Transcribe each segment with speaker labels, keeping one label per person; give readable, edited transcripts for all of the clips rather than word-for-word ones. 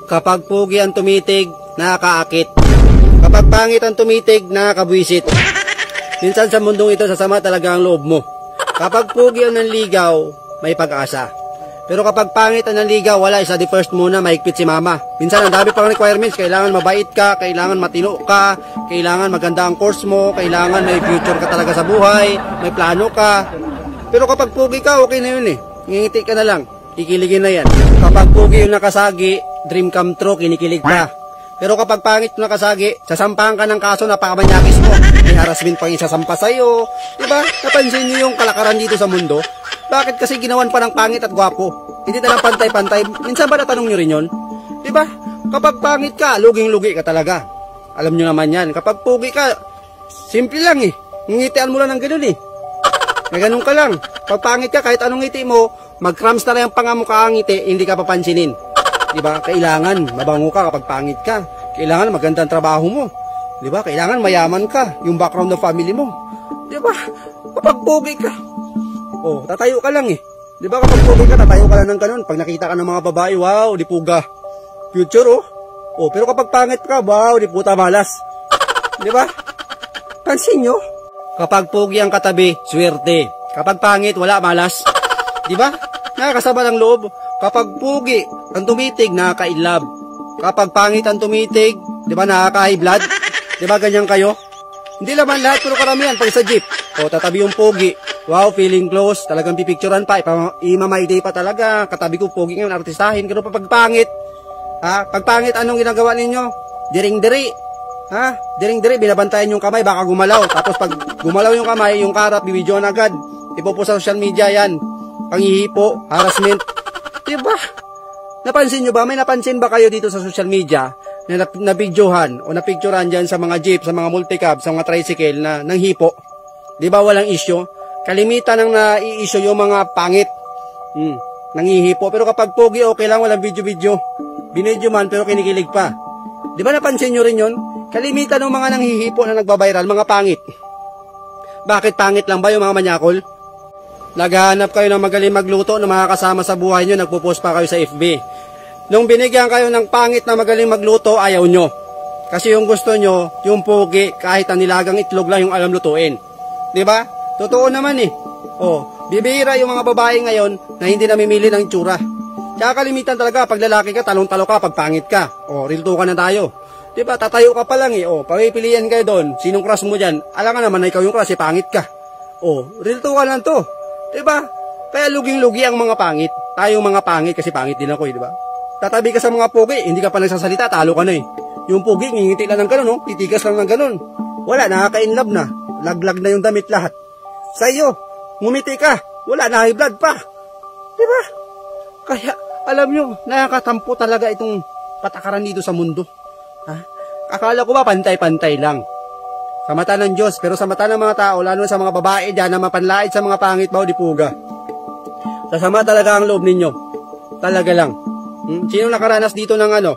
Speaker 1: Kapag pugi ang tumitig, nakakaakit. Kapag pangit ang tumitig, nakakabwisit. Minsan sa mundong ito, sasama talaga ang loob mo. Kapag pugi ang nanligaw, may pag-asa. Pero kapag pangit ang nanligaw, wala, isa di first muna, mahigpit si mama. Minsan ang dami pang requirements, kailangan mabait ka, kailangan matino ka, kailangan maganda ang course mo, kailangan may future ka talaga sa buhay, may plano ka. Pero kapag pugi ka, okay na yun eh. Ngingiti ka na lang, kikiligin na yan. Kapag pugi yung nakasagi, dream come true, kinikilig pa. Pero kapag pangit yung nakasagi, sasampahan ka ng kaso na pakamanyakis mo. May harassment pang isasampa sa'yo. Diba? Napansin niyo yung kalakaran dito sa mundo? Bakit kasi ginawan pa ng pangit at gwapo? Hindi na lang pantay-pantay. Minsan ba natanong nyo rin yun? Diba? Kapag pangit ka, luging-lugi ka talaga. Alam nyo naman yan. Kapag pugi ka, simple lang eh. Ngitian mo lang ng ganun eh. May ganun ka lang. Pag pangit ka, kahit anong ngiti mo, mag-cramps na lang ang pangamukha ang ngiti, hindi ka papansinin. Diba? Kailangan mabango ka kapag pangit ka. Kailangan magandang trabaho mo. Diba? Kailangan mayaman ka. Yung background ng family mo. Diba? Kapag pugi ka, oh, tatayo ka lang eh. Di ba kapag pugi ka, tatayo ka lang ng ganun. Pag nakita ka ng mga babae, wow, di puga. Future oh. Oh, pero kapag pangit ka, wow, di puta malas. Di ba? Pansin nyo? Kapag pugi ang katabi, swerte. Kapag pangit, wala, malas. Di ba? Nakakasama ng loob. Kapag pugi ang tumitig, nakaka-inlove. Kapag pangit ang tumitig, di ba, nakaka-high blood? Di ba ganyan kayo? Hindi naman lahat, pero karamihan pag sa jeep. O, tatabi yung pogi. Wow, feeling close. Talagang pipicturean pa. Imamayday pa talaga. Katabi ko, pogi ngayon, artistahin. Pero pag pangit, ha? Pag pangit, anong ginagawa ninyo? Diring-diri. Ha? Diring-diri, binabantayan yung kamay, baka gumalaw. Tapos pag gumalaw yung kamay, yung karat, bibidyoan agad. Ipopost sa social media yan. Panghihipo, harassment. Diba? Napansin nyo ba? May napansin ba kayo dito sa social media na nabidyohan o napicturean dyan sa mga jeep, sa mga multicab, sa mga tricycle na nang hipo? Di ba walang issue? Kalimitan ang nai-issue yung mga pangit. Nangihipo. Pero kapag pogi, okay lang, walang video-video. Binidyo man, pero kinikilig pa. Di ba napansin nyo rin yun? Kalimitan ng mga nanghihipo na nagbabiral, mga pangit. Bakit pangit lang ba yung mga manyakol? Naghahanap kayo ng magaling magluto na makakasama sa buhay nyo, nagpo-post pa kayo sa FB. Nung binigyan kayo ng pangit na magaling magluto, ayaw nyo. Kasi yung gusto nyo, yung pogi, kahit ang nilagang itlog lang yung alam lutuin. Diba? Totoo naman eh. Oh, bibihira yung mga babae ngayon na hindi namimili ng itsura. Tsaka kalimitan talaga, pag lalaki ka, talong-talo ka, pag pangit ka. Oh, real talk ka na tayo. Diba? Tatayo ka pa lang eh. Oh, pagpipilian kayo doon. Sinong crush mo dyan? Alam nga naman na ikaw yung crush, eh, pangit ka. Oh, real talk ka lang to. Diba? Kaya luging-lugi ang mga pangit. Tayong mga pangit kasi pangit din ako eh, diba? Tatabi ka sa mga pogi, hindi ka pa nagsasalita, talo ka na eh. Yung pogi, ngingiti lang ng ganun, no? Titigas lang ng ganun. Wala, nakaka-inlove na. Laglag na yung damit lahat. Sa iyo, ngumiti ka, wala, na-high blood pa. Diba? Kaya, alam nyo, nakakatampo talaga itong patakaran dito sa mundo. Ha? Akala ko ba pantay-pantay lang? Sa mata ng Diyos, pero sa mata ng mga tao, lalo sa mga babae dyan na mapanlait sa mga pangit, bao di puga. Sasama talaga ang loob ninyo. Talaga lang. Sino nakaranas dito ng ano?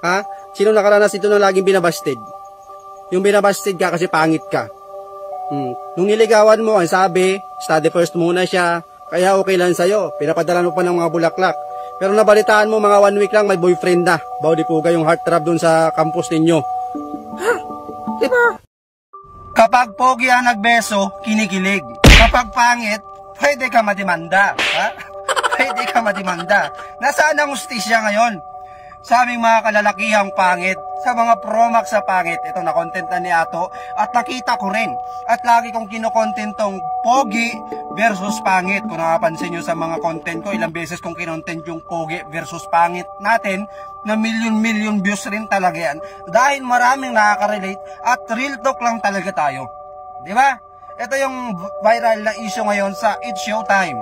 Speaker 1: Ha? Sino nakaranas dito ng laging binabasted? Yung binabasted ka kasi pangit ka. Nung niligawan mo, ang sabi, study first muna siya, kaya okay lang sa'yo. Pinapadala mo pa ng mga bulaklak. Pero nabalitaan mo, mga 1 week lang, may boyfriend na. Bao di puga yung heartthrob dun sa campus ninyo. Ha? Diba? Kapag pogi ang nagbeso, kinikilig. Kapag pangit, pwede ka madimanda. Ha? Pwede ka madimanda. Nasaan ang hustisya ngayon? Sa aming mga kalalakihang pangit, sa mga promax sa pangit, ito na content na ni Ato, at nakita ko rin. At lagi kong kinokontent tong pogi versus pangit. Kung nakapansin nyo sa mga content ko, ilang beses kong kinontent yung pogi versus pangit natin, na million views rin talaga yan. Dahil maraming nakaka-relate at real talk lang talaga tayo. Diba? Ito yung viral na issue ngayon sa It's Showtime.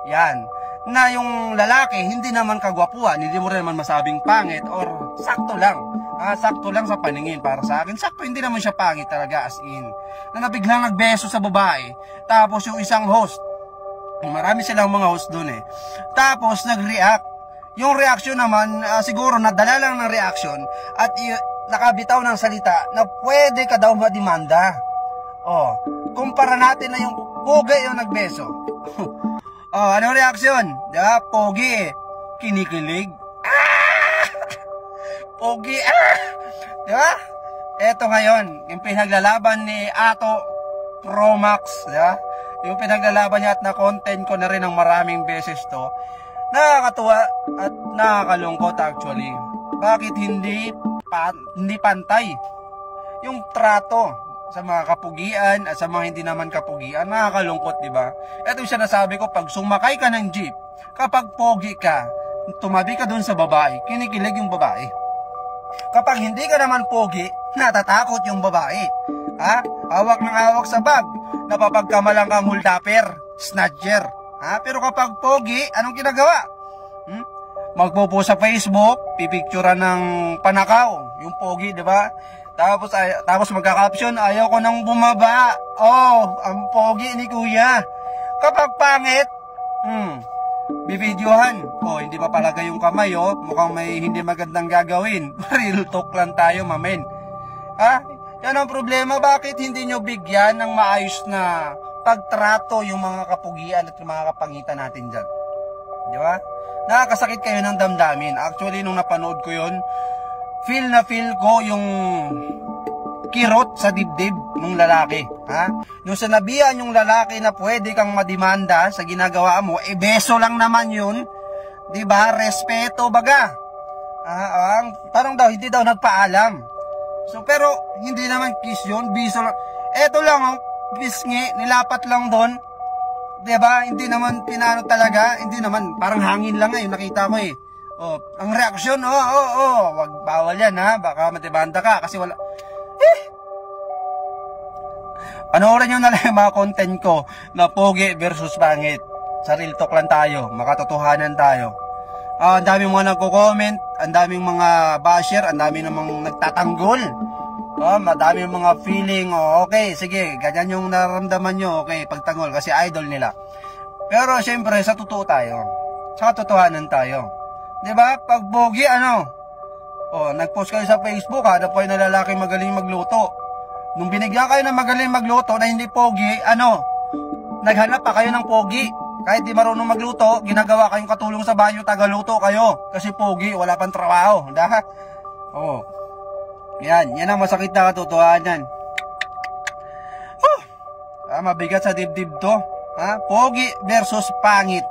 Speaker 1: Yan. Na yung lalaki, hindi naman kagwapuan, hindi mo rin naman masabing pangit or sakto lang. Sakto lang sa paningin para sa akin. Sakto, hindi naman siya pangit talaga as in. Na nabiglang nagbeso sa babae. Tapos yung isang host, marami silang mga host doon eh. Tapos nag-react. Yung reaction naman, siguro nadala lang ng reaction at nakabitaw ng salita na pwede ka daw madimanda. Oh, kumpara natin na yung pogi yung nagbeso. Oh, anong reaksyon? Diba? Pogi eh. Kinikilig. pogi. Di ba? Eto ngayon, yung pinaglalaban ni Ato Pro Max, di ba? Yung pinaglalaban niya at na-content ko na rin ng maraming beses to. Nakakatuwa at nakakalungkot actually. Bakit hindi pantay yung trato sa mga kapugian at sa mga hindi naman kapugian? Nakakalungkot, di ba? Ito yung sinasabi ko, pag sumakay ka ng jeep, kapag pogi ka, tumabi ka dun sa babae, kinikilig yung babae. Kapag hindi ka naman pogi, natatakot yung babae. Ha? Hawak ng hawak sa bag, napapagkamalang kang huldapper, snatcher. Ha? Pero kapag pogi, anong ginagawa? Magpo-post sa Facebook, pipicturean ng panakaw, yung pogi, di ba? Tapos magka-caption, ayaw ko nang bumaba. Oh, ang pogi ni kuya. Kapag pangit, bibidyohan. Oh, hindi pa palagay yung kamay, oh. Mukhang may hindi magandang gagawin. Real talk lang tayo, mamen. Ha? Yan ang problema. Bakit hindi nyo bigyan ng maayos na pagtrato yung mga kapugian at yung mga kapangitan natin dyan? Di ba? Nakakasakit kayo ng damdamin. Actually, nung napanood ko yun, feel na feel ko yung kirot sa dibdib ng lalaki. Ha? Nung sinabihan yung lalaki na pwede kang madimanda sa ginagawa mo, beso lang naman yun. Diba? Respeto baga. Parang daw, hindi daw nagpaalam. So, pero hindi naman kiss yun. Biso lang. Eto lang, oh, pisngi, nilapat lang doon. Diba? Hindi naman pinano talaga. Hindi naman, parang hangin lang yung nakita ko eh. Oh, ang reaksyon, wag bawal yan ha, baka matibanda ka kasi wala. Panoorin nyo na lang yung mga content ko na pogi versus pangit. Sa real talk lang tayo, makatotohanan tayo. Ang daming mga nagko-comment, ang daming mga basher, ang daming namang nagtatanggol. Madaming mga feeling, okay, sige, ganyan yung nararamdaman nyo, okay, pagtanggol kasi idol nila. Pero syempre, sa totoo tayo, sa katotohanan tayo. Diba? Pag pogi, nag-post kayo sa Facebook, hanap kayo na lalaki magaling magluto. Nung binigyan kayo ng magaling magluto na hindi pogi, naghanap pa kayo ng pogi. Kahit di marunong magluto, ginagawa kayong katulong sa banyo, tagaluto kayo. Kasi pogi, wala pang trabaho. Yan ang masakit na katotohanan. Mabigat sa dibdib to. Pogi versus pangit.